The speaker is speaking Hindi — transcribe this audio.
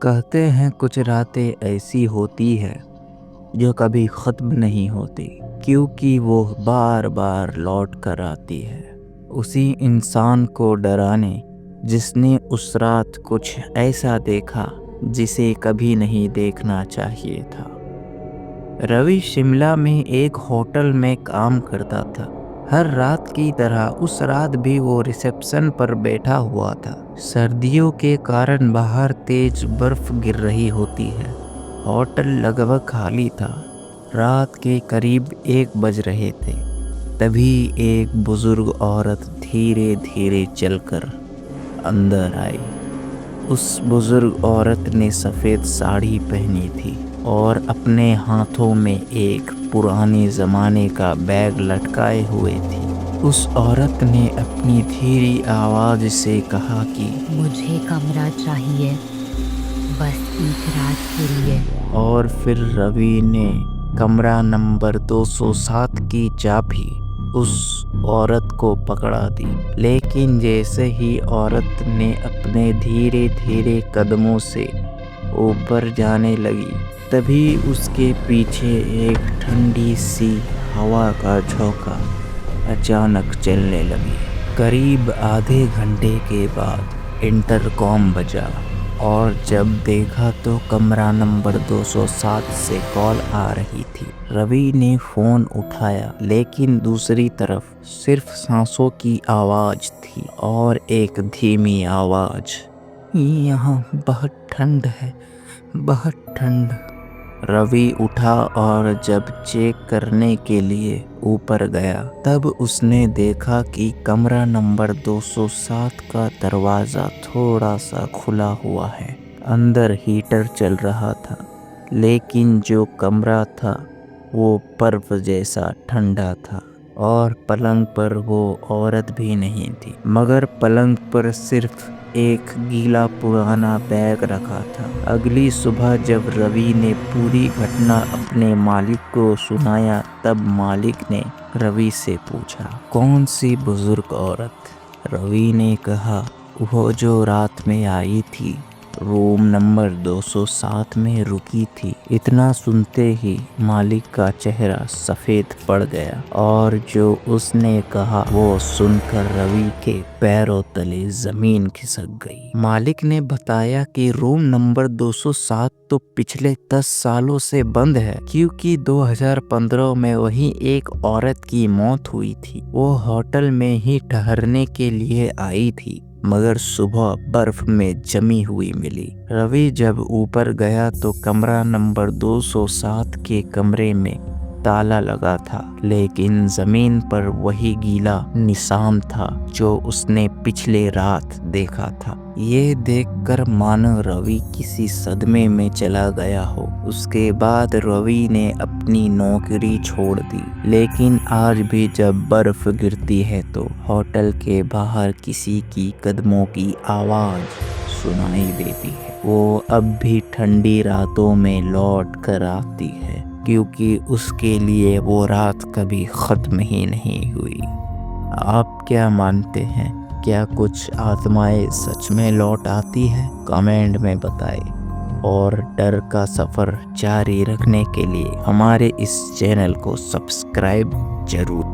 कहते हैं कुछ रातें ऐसी होती है जो कभी ख़त्म नहीं होती, क्योंकि वो बार बार लौट कर आती है उसी इंसान को डराने जिसने उस रात कुछ ऐसा देखा जिसे कभी नहीं देखना चाहिए था। रवि शिमला में एक होटल में काम करता था। हर रात की तरह उस रात भी वो रिसेप्शन पर बैठा हुआ था। सर्दियों के कारण बाहर तेज बर्फ गिर रही होती है। होटल लगभग खाली था। रात के करीब 1 बज रहे थे। तभी एक बुजुर्ग औरत धीरे धीरे चलकर अंदर आई। उस बुजुर्ग औरत ने सफ़ेद साड़ी पहनी थी और अपने हाथों में एक पुराने ज़माने का बैग लटकाए हुए थी। उस औरत ने अपनी धीरी आवाज़ से कहा कि मुझे कमरा चाहिए, बस एक रात के लिए। और फिर रवि ने कमरा नंबर 207 की चाबी उस औरत को पकड़ा दी। लेकिन जैसे ही औरत ने अपने धीरे धीरे कदमों से ऊपर जाने लगी, तभी उसके पीछे एक ठंडी सी हवा का झोंका अचानक चलने लगी। करीब आधे घंटे के बाद इंटरकॉम बजा और जब देखा तो कमरा नंबर 207 से कॉल आ रही थी। रवि ने फ़ोन उठाया, लेकिन दूसरी तरफ सिर्फ सांसों की आवाज़ थी और एक धीमी आवाज़, यहाँ बहुत ठंड है, बहुत ठंड। रवि उठा और जब चेक करने के लिए ऊपर गया, तब उसने देखा कि कमरा नंबर 207 का दरवाज़ा थोड़ा सा खुला हुआ है। अंदर हीटर चल रहा था, लेकिन जो कमरा था वो बर्फ जैसा ठंडा था और पलंग पर वो औरत भी नहीं थी, मगर पलंग पर सिर्फ एक गीला पुराना बैग रखा था। अगली सुबह जब रवि ने पूरी घटना अपने मालिक को सुनाया, तब मालिक ने रवि से पूछा, कौन सी बुजुर्ग औरत? रवि ने कहा, वो जो रात में आई थी, रूम नंबर 207 में रुकी थी। इतना सुनते ही मालिक का चेहरा सफ़ेद पड़ गया और जो उसने कहा वो सुनकर रवि के पैरों तले ज़मीन खिसक गई। मालिक ने बताया कि रूम नंबर 207 तो पिछले 10 सालों से बंद है, क्योंकि 2015 में वहीं एक औरत की मौत हुई थी। वो होटल में ही ठहरने के लिए आई थी, मगर सुबह बर्फ में जमी हुई मिली। रवि जब ऊपर गया तो कमरा नंबर 207 के कमरे में ताला लगा था, लेकिन जमीन पर वही गीला निशान था जो उसने पिछले रात देखा था। ये देखकर मानो रवि किसी सदमे में चला गया हो। उसके बाद रवि ने अपनी नौकरी छोड़ दी, लेकिन आज भी जब बर्फ गिरती है तो होटल के बाहर किसी की कदमों की आवाज़ सुनाई देती है। वो अब भी ठंडी रातों में लौट कर आती है, क्योंकि उसके लिए वो रात कभी ख़त्म ही नहीं हुई। आप क्या मानते हैं? क्या कुछ आत्माएं सच में लौट आती है? कमेंट में बताएं। और डर का सफ़र जारी रखने के लिए हमारे इस चैनल को सब्सक्राइब जरूर।